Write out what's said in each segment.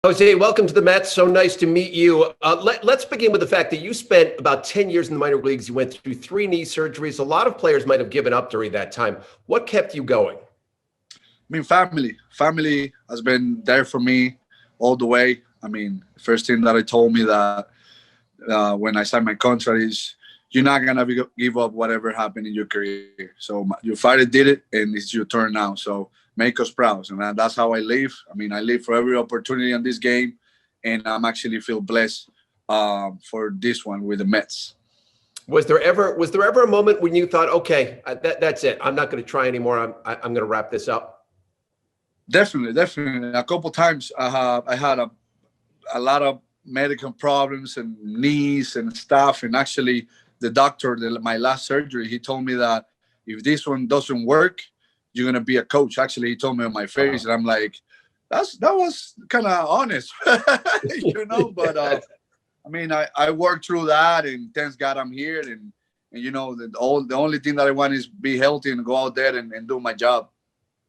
Jose, welcome to the Mets. So nice to meet you. Let's begin with the fact that you spent about 10 years in the minor leagues. You went through 3 knee surgeries. A lot of players might have given up during that time. What kept you going? I mean, family. Family has been there for me all the way. I mean, first thing that I told me that when I signed my contract is you're not gonna give up whatever happened in your career. So your father did it, and it's your turn now. So make us proud, and that's how I live. I mean, I live for every opportunity in this game, and I'm actually feel blessed for this one with the Mets. Was there ever a moment when you thought, okay, that's it. I'm not going to try anymore. I'm going to wrap this up. Definitely, definitely. A couple times I had a lot of medical problems and knees and stuff. And actually, the doctor, my last surgery, he told me that if this one doesn't work, you're gonna be a coach. Actually, he told me on my face, and I'm like, that was kind of honest, But I mean, I worked through that, and thanks God I'm here. And the only thing that I want is be healthy and go out there and do my job.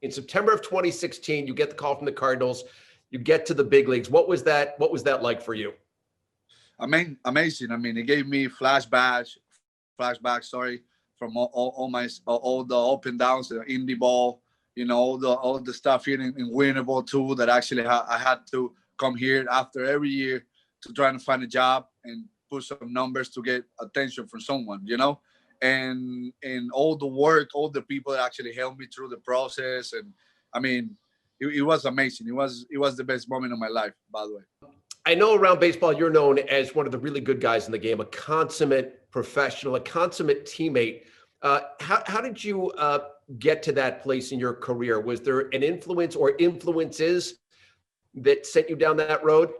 In September of 2016, you get the call from the Cardinals. You get to the big leagues. What was that like for you? I mean, amazing. I mean, it gave me flashbacks. Sorry, from all the up and downs, the indie ball, all the stuff here in Winnable too. That actually I had to come here after every year to try and find a job and put some numbers to get attention from someone, and all the work, all the people that actually helped me through the process, and I mean, it was amazing. It was the best moment of my life, by the way. I know around baseball, you're known as one of the really good guys in the game, a consummate professional, a consummate teammate. How did you get to that place in your career? Was there an influence or influences that sent you down that road?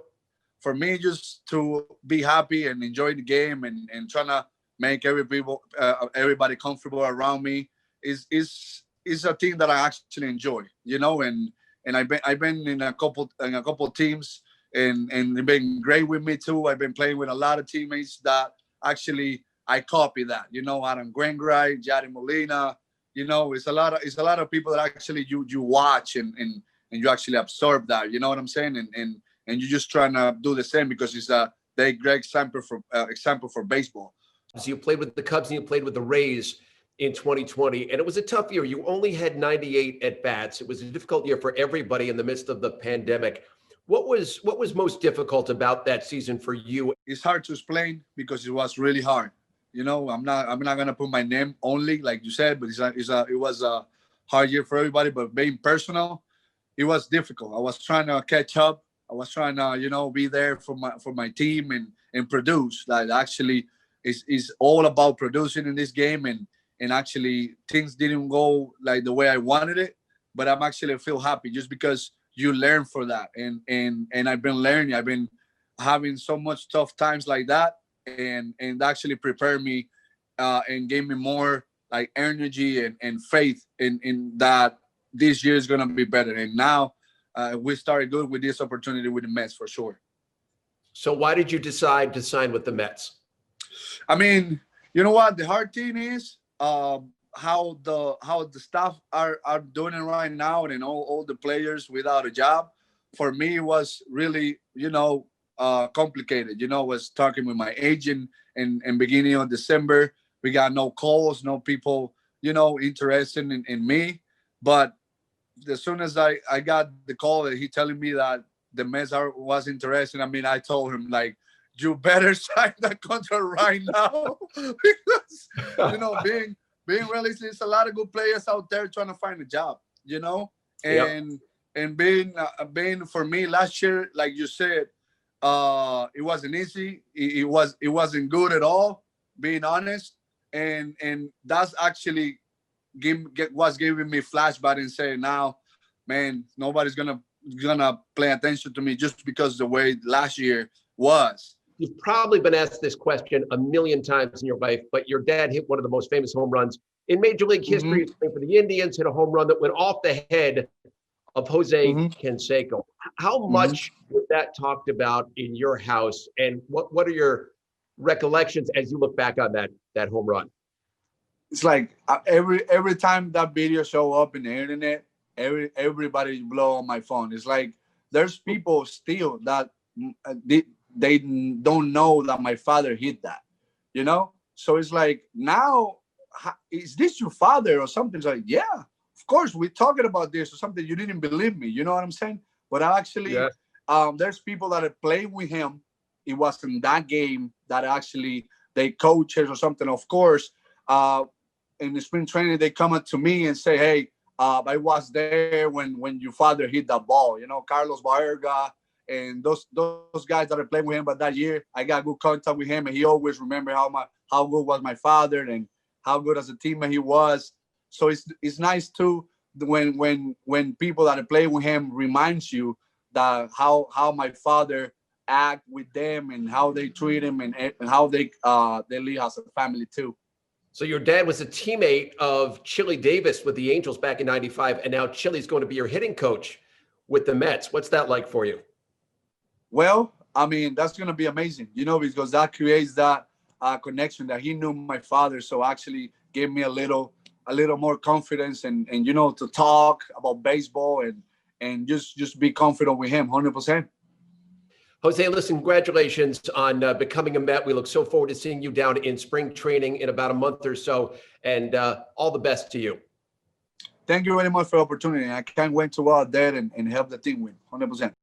For me, just to be happy and enjoy the game and trying to make everybody comfortable around me is a thing that I actually enjoy, and I've been in a couple teams, and they've been great with me too. I've been playing with a lot of teammates that actually I copy that. Adam Grengray, Jari Molina. It's a lot of people that actually you watch and you actually absorb that. You know what I'm saying? And you're just trying to do the same because it's a great example for baseball. So you played with the Cubs and you played with the Rays in 2020, and it was a tough year. You only had 98 at bats. It was a difficult year for everybody in the midst of the pandemic. What was most difficult about that season for you? It's hard to explain because it was really hard. I'm not gonna put my name only like you said, but it was a hard year for everybody. But being personal, it was difficult. I was trying to catch up. I was trying to be there for my team and produce. Like actually, is all about producing in this game, and actually things didn't go like the way I wanted it. But I'm actually feel happy just because you learn for that, and I've been learning. I've been having so much tough times like that, and actually prepared me and gave me more like energy and faith in that this year is gonna be better. And now we started good with this opportunity with the Mets for sure. So why did you decide to sign with the Mets? I mean, you know what? The hard thing is how the staff are doing it right now, and all the players without a job. For me, it was really complicated. Was talking with my agent in beginning of December. We got no calls, no people interested in me. But as soon as I got the call that he telling me that the Mets was interested, I mean, I told him like, you better sign that contract right now because being realistic, there's a lot of good players out there trying to find a job, and being for me last year, like you said, it wasn't easy. It wasn't good at all, being honest, and that's actually was giving me flashback and saying now, man, nobody's gonna pay attention to me just because the way last year was. You've probably been asked this question a million times in your life, but your dad hit one of the most famous home runs in Major League history. Mm-hmm. For the Indians, hit a home run that went off the head of Jose Mm-hmm. Canseco. How Mm-hmm. much was that talked about in your house, and what are your recollections as you look back on that home run? It's like every time that video show up in the internet, everybody blow on my phone. It's like there's people still that they don't know that my father hit that, you know? So it's like, now, is this your father or something? It's like, yeah, of course, we're talking about this or something. You didn't believe me. You know what I'm saying? But I actually, Yeah. there's people that are playing with him. It wasn't that game that actually they coaches or something. Of course, in the spring training, they come up to me and say, hey, I was there when your father hit that ball. You know, Carlos Baerga and those guys that are playing with him. But that year, I got good contact with him, and he always remember how good was my father and how good as a teammate he was. So it's nice too when people that are playing with him reminds you that how my father act with them and how they treat him and how they live as a family too. So your dad was a teammate of Chili Davis with the Angels back in '95, and now Chili's going to be your hitting coach with the Mets. What's that like for you? Well, I mean, that's going to be amazing, you know, because that creates that connection that he knew my father. So actually gave me a little more confidence and you know, to talk about baseball and just be confident with him 100%. Jose, listen, congratulations on becoming a Met. We look so forward to seeing you down in spring training in about a month or so, and all the best to you. Thank you very much for the opportunity. I can't wait to go out there and help the team win 100%.